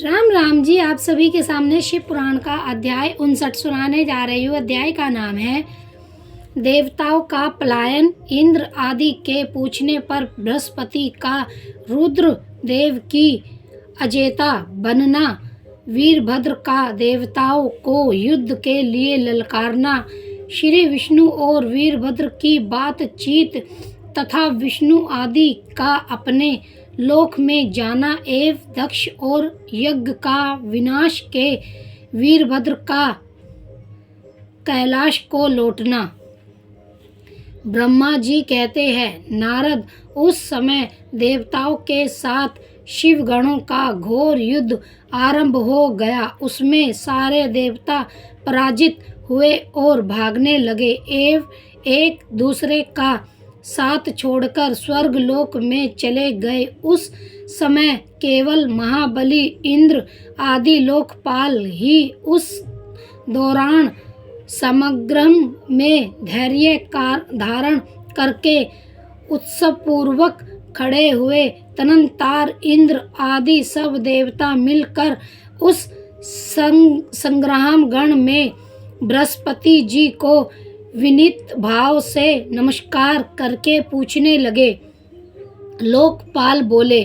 राम राम जी। आप सभी के सामने शिव पुराण का अध्याय 59 सुनाने जा रही हूँ। अध्याय का नाम है देवताओं का पलायन। इंद्र आदि के पूछने पर बृहस्पति का रुद्र देव की अजेता बनना, वीरभद्र का देवताओं को युद्ध के लिए ललकारना, श्री विष्णु और वीरभद्र की बातचीत तथा विष्णु आदि का अपने लोक में जाना एवं दक्ष और यज्ञ का विनाश के वीरभद्र का कैलाश को लौटना। ब्रह्मा जी कहते हैं, नारद, उस समय देवताओं के साथ शिव गणों का घोर युद्ध आरंभ हो गया। उसमें सारे देवता पराजित हुए और भागने लगे एवं एक दूसरे का साथ छोड़कर स्वर्ग लोक में चले गए। उस समय केवल महाबली इंद्र आदि लोकपाल ही उस दौरान समग्र में धैर्य धारण करके उत्सव पूर्वक खड़े हुए। तदनंतर इंद्र आदि सब देवता मिलकर उस संग्राम गण में बृहस्पति जी को विनीत भाव से नमस्कार करके पूछने लगे। लोकपाल बोले,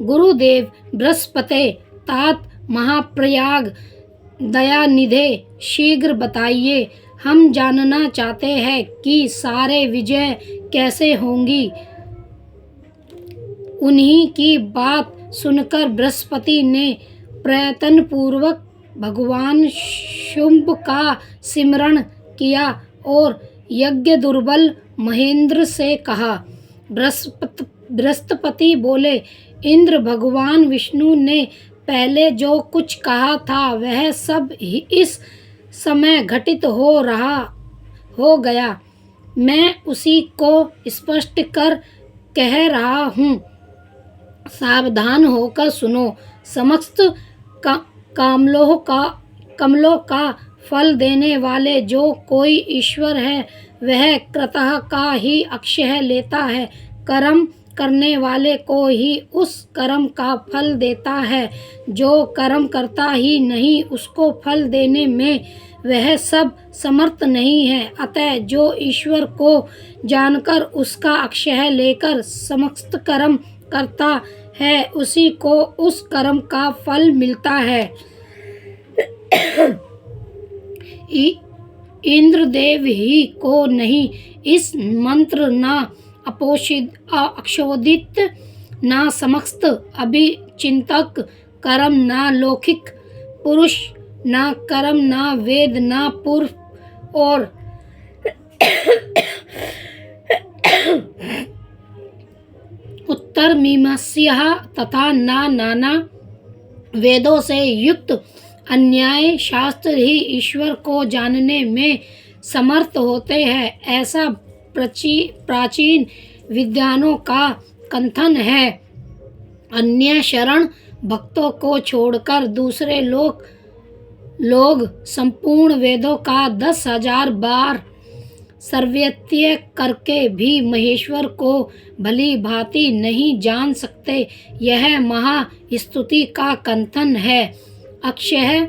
गुरुदेव बृहस्पति तात महाप्रयाग दयानिधे, शीघ्र बताइए। हम जानना चाहते हैं कि सारे विजय कैसे होंगी। उन्हीं की बात सुनकर बृहस्पति ने प्रयत्नपूर्वक भगवान शुंभ का स्मरण किया और यज्ञ दुर्बल महेंद्र से कहा। बृहस्पति बोले, इंद्र, भगवान विष्णु ने पहले जो कुछ कहा था वह सब इस समय घटित हो गया। मैं उसी को स्पष्ट कर कह रहा हूँ। सावधान होकर सुनो। समस्त कमलों का फल देने वाले जो कोई ईश्वर है वह क्रतः का ही अक्षय लेता है। कर्म करने वाले को ही उस कर्म का फल देता है। जो कर्म करता ही नहीं उसको फल देने में वह सब समर्थ नहीं है। अतः जो ईश्वर को जानकर उसका अक्षय लेकर समस्त कर्म करता है उसी को उस कर्म का फल मिलता है। इंद्रदेव ही को नहीं, इस मंत्र न अक्षोदित न समस्त अभिचिंतक कर्म, न लौकिक पुरुष, न कर्म, न वेद, न पूर्व और उत्तर मीमांसा तथा नाना वेदों से युक्त अन्याय शास्त्र ही ईश्वर को जानने में समर्थ होते हैं। ऐसा प्राचीन विद्वानों का कथन है। अन्य शरण भक्तों को छोड़कर दूसरे लोग संपूर्ण वेदों का 10,000 बार सर्वैत्य करके भी महेश्वर को भली भांति नहीं जान सकते। यह महास्तुति का कथन है। अक्षय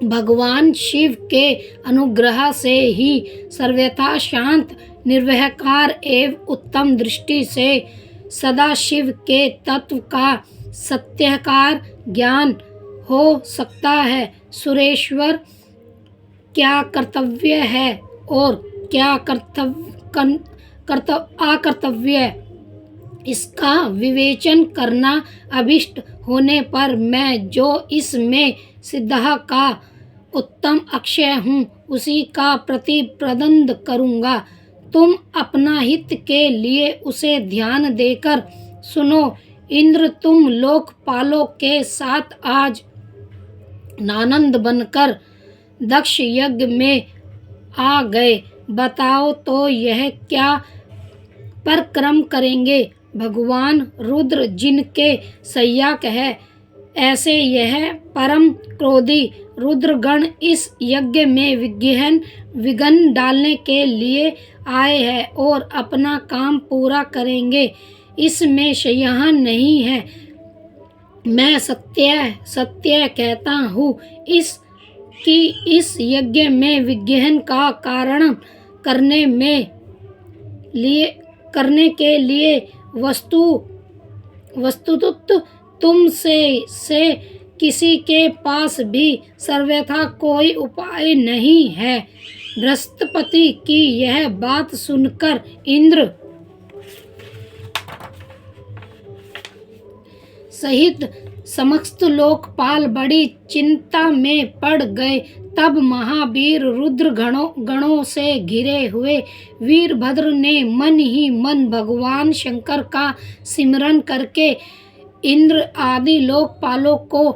भगवान शिव के अनुग्रह से ही सर्वथा शांत, निर्वहकार एवं उत्तम दृष्टि से सदा शिव के तत्व का सत्याकार ज्ञान हो सकता है। सुरेश्वर क्या कर्तव्य है और क्या अकर्तव्य, इसका विवेचन करना अभिष्ट होने पर मैं जो इसमें सिद्ध का उत्तम अक्षय हूँ उसी का प्रतिप्रदंड करूँगा। तुम अपना हित के लिए उसे ध्यान देकर सुनो। इंद्र, तुम लोकपालों के साथ आज आनंद बनकर दक्ष यज्ञ में आ गए। बताओ तो यह क्या पराक्रम करेंगे। भगवान रुद्र जिनके सहायक है, ऐसे यह परम क्रोधी रुद्रगण इस यज्ञ में विघ्न डालने के लिए आए हैं और अपना काम पूरा करेंगे। इसमें संदेह नहीं है। मैं सत्य सत्य कहता हूँ इस यज्ञ में विज्ञान का कारण करने के लिए वस्तुतः से किसी के पास भी सर्वथा कोई उपाय नहीं है। बृहस्पति की यह बात सुनकर इंद्र सहित समस्त लोकपाल बड़ी चिंता में पड़ गए। तब महावीर रुद्र गणों से घिरे हुए वीरभद्र ने मन ही मन भगवान शंकर का सिमरन करके इंद्र आदि लोकपालों को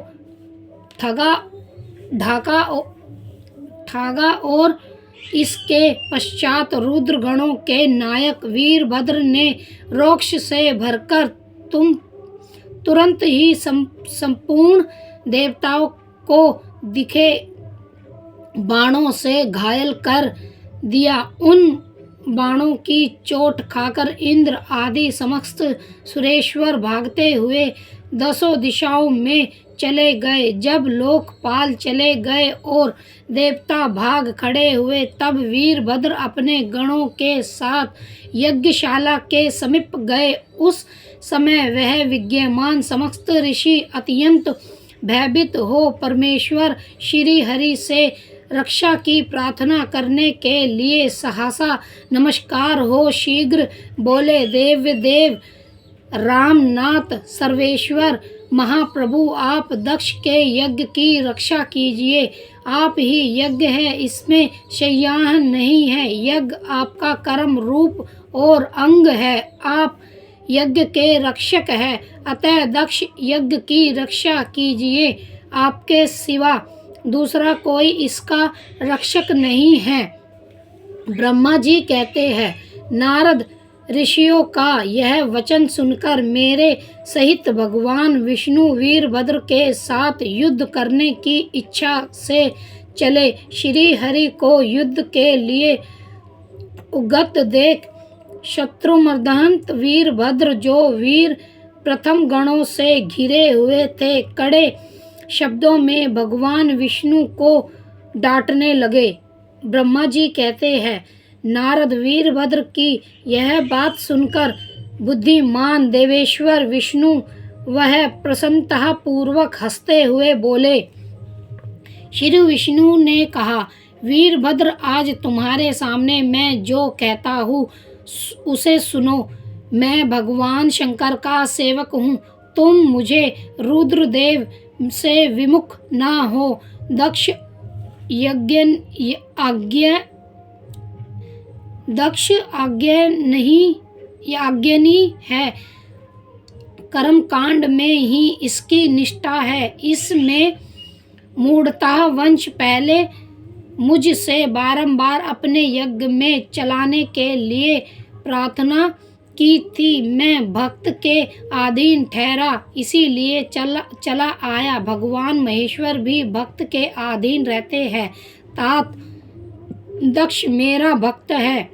ठागा और इसके पश्चात रुद्र गणों के नायक वीरभद्र ने रोक्ष से भरकर तुरंत ही संपूर्ण देवताओं को दिखे बाणों से घायल कर दिया। उन बाणों की चोट खाकर इंद्र आदि समस्त सुरेश्वर भागते हुए दसों दिशाओं में चले गए। जब लोकपाल चले गए और देवता भाग खड़े हुए, तब वीरभद्र अपने गणों के साथ यज्ञशाला के समीप गए। उस समय वह विद्यमान समस्त ऋषि अत्यंत भयभीत हो परमेश्वर श्री हरि से रक्षा की प्रार्थना करने के लिए सहसा नमस्कार हो शीघ्र बोले, देव रामनाथ सर्वेश्वर महाप्रभु, आप दक्ष के यज्ञ की रक्षा कीजिए। आप ही यज्ञ है, इसमें संदेह नहीं है। यज्ञ आपका कर्म रूप और अंग है। आप यज्ञ के रक्षक है, अतः दक्ष यज्ञ की रक्षा कीजिए। आपके सिवा दूसरा कोई इसका रक्षक नहीं है। ब्रह्मा जी कहते हैं, नारद ऋषियों का यह वचन सुनकर मेरे सहित भगवान विष्णु वीरभद्र के साथ युद्ध करने की इच्छा से चले। श्री हरि को युद्ध के लिए उगत देख शत्रुमर्दहंत वीरभद्र, जो वीर प्रथम गणों से घिरे हुए थे, कड़े शब्दों में भगवान विष्णु को डांटने लगे। ब्रह्मा जी कहते हैं, नारद वीरभद्र की यह बात सुनकर बुद्धिमान देवेश्वर विष्णु वह प्रसन्नता पूर्वक हंसते हुए बोले। श्री विष्णु ने कहा, वीरभद्र, आज तुम्हारे सामने मैं जो कहता हूँ उसे सुनो। मैं भगवान शंकर का सेवक हूँ। तुम मुझे रुद्रदेव से विमुख ना हो। दक्ष आज्ञानी है। कर्मकांड में ही इसकी निष्ठा है। इसमें मूढ़ता वंश पहले मुझसे बारंबार अपने यज्ञ में चलाने के लिए प्रार्थना की थी। मैं भक्त के अधीन ठहरा, इसीलिए चला आया। भगवान महेश्वर भी भक्त के अधीन रहते हैं। तात दक्ष मेरा भक्त है,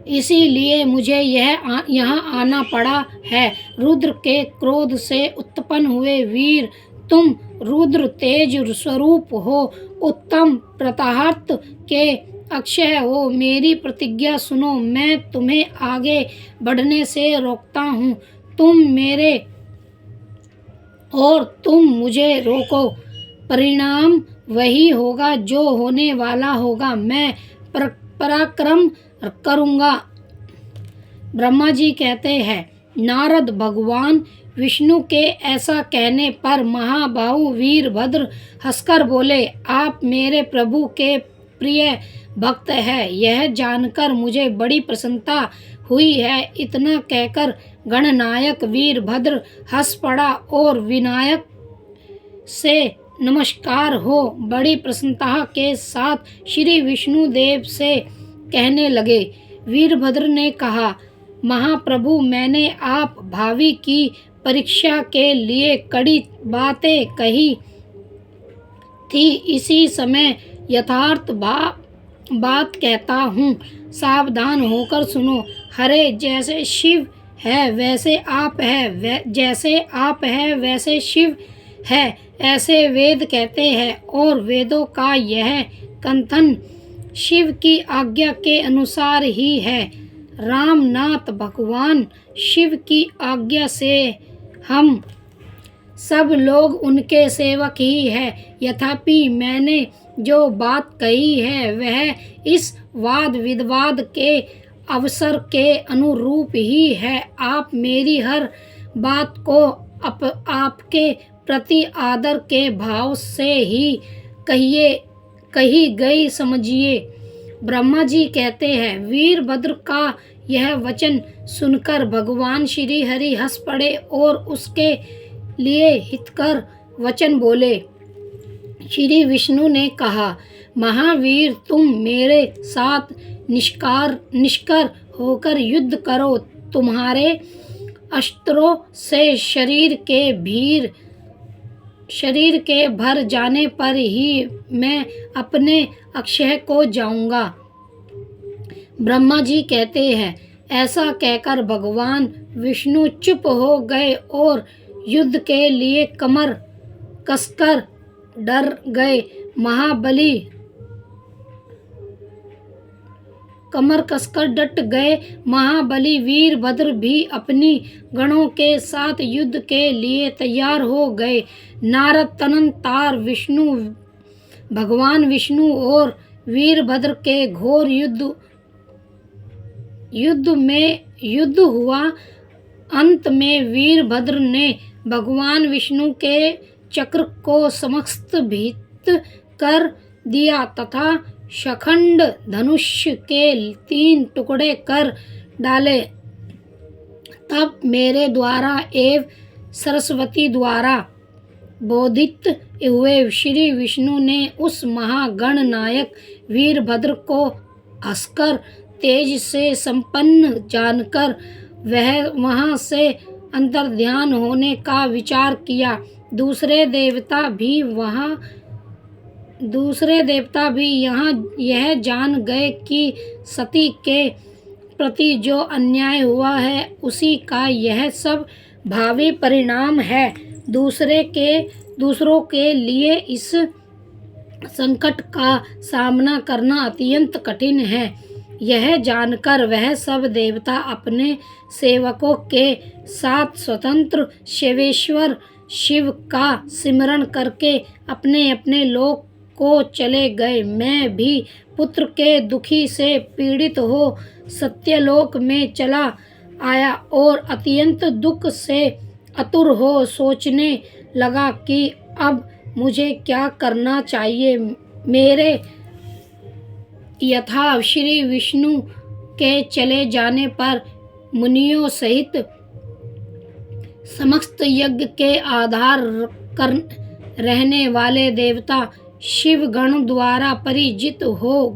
इसीलिए मुझे यहाँ आना पड़ा है। रुद्र के क्रोध से उत्पन्न हुए वीर, तुम रुद्र तेज स्वरूप हो, उत्तम प्रताहर्त के अक्षय हो। मेरी प्रतिज्ञा सुनो, मैं तुम्हें आगे बढ़ने से रोकता हूँ। तुम मुझे रोको, परिणाम वही होगा जो होने वाला होगा। मैं पराक्रम करूँगा। ब्रह्मा जी कहते हैं, नारद, भगवान विष्णु के ऐसा कहने पर महाबाहु वीरभद्र हंसकर बोले, आप मेरे प्रभु के प्रिय भक्त है, यह जानकर मुझे बड़ी प्रसन्नता हुई है। इतना कहकर गणनायक वीरभद्र हंस पड़ा और विनायक से नमस्कार हो बड़ी प्रसन्नता के साथ श्री विष्णु देव से कहने लगे। वीरभद्र ने कहा, महाप्रभु, मैंने आप भावी की परीक्षा के लिए कड़ी बातें कही थी। इसी समय यथार्थ बात कहता हूँ, सावधान होकर सुनो। हरे जैसे शिव है वैसे आप है, जैसे आप है वैसे शिव है, ऐसे वेद कहते हैं। और वेदों का यह कथन शिव की आज्ञा के अनुसार ही है। रामनाथ भगवान शिव की आज्ञा से हम सब लोग उनके सेवक ही है। यद्यपि मैंने जो बात कही है वह इस वाद विवाद के अवसर के अनुरूप ही है। आप मेरी हर बात को आपके प्रति आदर के भाव से ही कही गई समझिए। ब्रह्मा जी कहते हैं, वीरभद्र का यह वचन सुनकर भगवान श्री हरि हंस पड़े और उसके लिए हितकर वचन बोले। श्री विष्णु ने कहा, महावीर तुम मेरे साथ निष्कर होकर युद्ध करो। तुम्हारे अस्त्रों से शरीर के भर जाने पर ही मैं अपने अक्षय को जाऊंगा। ब्रह्मा जी कहते हैं, ऐसा कहकर भगवान विष्णु चुप हो गए और युद्ध के लिए कमर कसकर डट गए। महाबली वीरभद्र भी अपनी गणों के साथ युद्ध के लिए तैयार हो गए। नारद तदनंतर भगवान विष्णु और वीरभद्र के घोर युद्ध हुआ। अंत में वीरभद्र ने भगवान विष्णु के चक्र को समस्त भीत कर दिया तथा शखंड धनुष के 3 टुकड़े कर डाले। तब मेरे द्वारा एवं सरस्वती द्वारा बोधित हुए श्री विष्णु ने उस महागण नायक वीरभद्र को हंसकर तेज से संपन्न जानकर वह वहाँ से अंतर्ध्यान होने का विचार किया। दूसरे देवता भी यहाँ यह जान गए कि सती के प्रति जो अन्याय हुआ है उसी का यह सब भावी परिणाम है। दूसरों के लिए इस संकट का सामना करना अत्यंत कठिन है। यह जानकर वह सब देवता अपने सेवकों के साथ स्वतंत्र शिवेश्वर शिव का सिमरण करके अपने अपने लोक को चले गए। मैं भी पुत्र के दुखी से पीड़ित हो सत्यलोक में चला आया और अत्यंत दुख से आतुर हो सोचने लगा कि अब मुझे क्या करना चाहिए। मेरे यथा श्री विष्णु के चले जाने पर मुनियों सहित समस्त यज्ञ के आधार कर रहने वाले देवता शिवगण द्वारा परिजित हो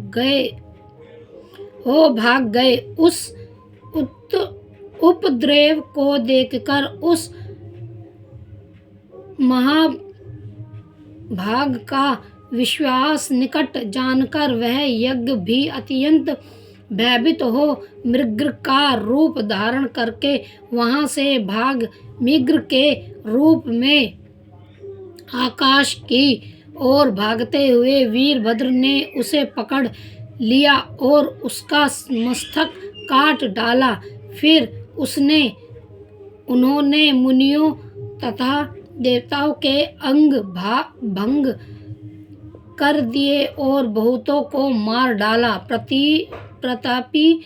भाग गए। उस उपद्रव को देखकर उस महाभाग का विश्वास निकट जानकर वह यज्ञ भी अत्यंत भयभीत हो मृग का रूप धारण करके वहां से भाग मृग के रूप में आकाश की ओर भागते हुए वीरभद्र ने उसे पकड़ लिया और उसका मस्तक काट डाला। फिर उन्होंने मुनियों तथा देवताओं के अंग भंग कर दिए और बहुतों को मार डाला। प्रतापी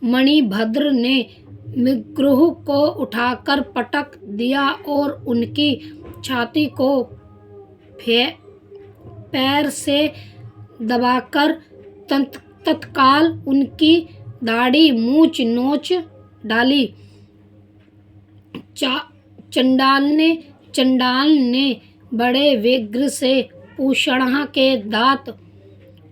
मणिभद्र ने मृगु को उठाकर पटक दिया और उनकी छाती को पैर से दबाकर तत्काल उनकी दाढ़ी मूंछ नोच डाली। चंडाल ने बड़े वेग से पूषणा के दांत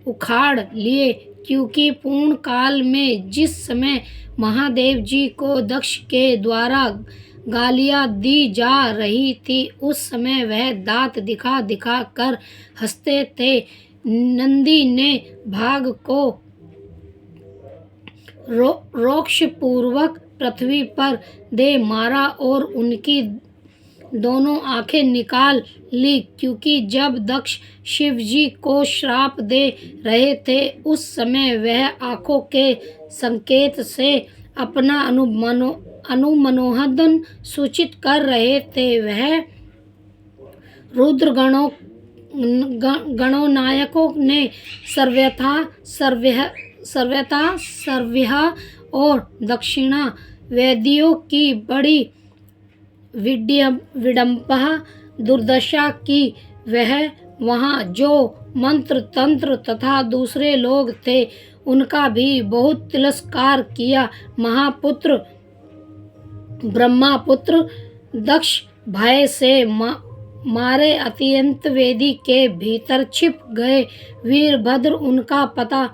उखाड़ लिए, क्योंकि पूर्ण काल में जिस समय महादेव जी को दक्ष के द्वारा गालियां दी जा रही थी उस समय वह दांत दिखा दिखा कर हंसते थे। नंदी ने भाग को रोक्षपूर्वक पृथ्वी पर दे मारा और उनकी दोनों आंखें निकाल ली, क्योंकि जब दक्ष शिव जी को श्राप दे रहे थे उस समय वह आंखों के संकेत से अपना अनुमनोहन सूचित कर रहे थे। वह रुद्र गणोनायकों ने सर्व्या और दक्षिणा वेदियों की बड़ी विडंबना दुर्दशा की। वह वहाँ जो मंत्र तंत्र तथा दूसरे लोग थे उनका भी बहुत तिरस्कार किया। महापुत्र ब्रह्मापुत्र दक्ष भय से मारे अत्यंत वेदी के भीतर छिप गए। वीरभद्र उनका पता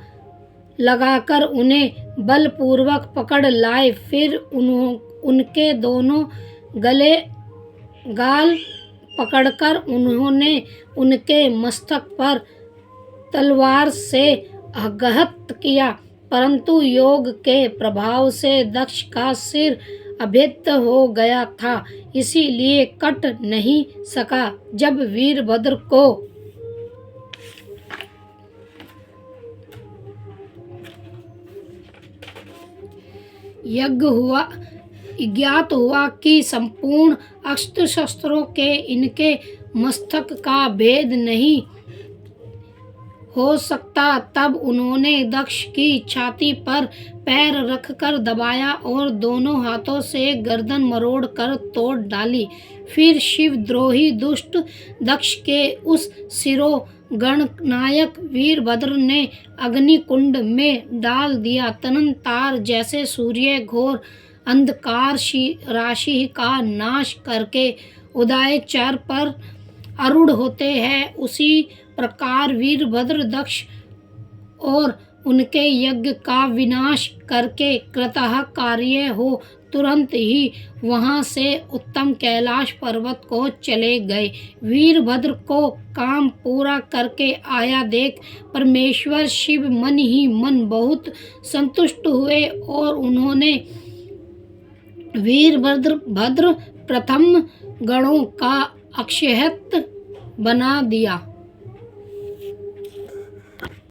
लगाकर उन्हें बलपूर्वक पकड़ लाए। फिर उनके दोनों गाल पकड़कर उन्होंने उनके मस्तक पर तलवार से आघात किया, परंतु योग के प्रभाव से दक्ष का सिर अभेद्य हो गया था, इसीलिए कट नहीं सका। जब वीरभद्र को ज्ञात हुआ कि संपूर्ण अस्त्र शस्त्रों के इनके मस्तक का भेद नहीं हो सकता, तब उन्होंने दक्ष की छाती पर पैर रखकर दबाया और दोनों हाथों से गर्दन मरोड़ कर तोड़ डाली। फिर शिवद्रोही दुष्ट दक्ष के उस गणनायक वीरभद्र ने अग्निकुंड में डाल दिया। तदनंतर जैसे सूर्य घोर अंधकार राशि का नाश करके उदयचर पर आरूढ़ होते हैं, उसी प्रकार वीरभद्र दक्ष और उनके यज्ञ का विनाश करके कृतः कार्य हो तुरंत ही वहां से उत्तम कैलाश पर्वत को चले गए। वीरभद्र को काम पूरा करके आया देख परमेश्वर शिव मन ही मन बहुत संतुष्ट हुए और उन्होंने वीरभद्र प्रथम गणों का अक्षयहत बना दिया।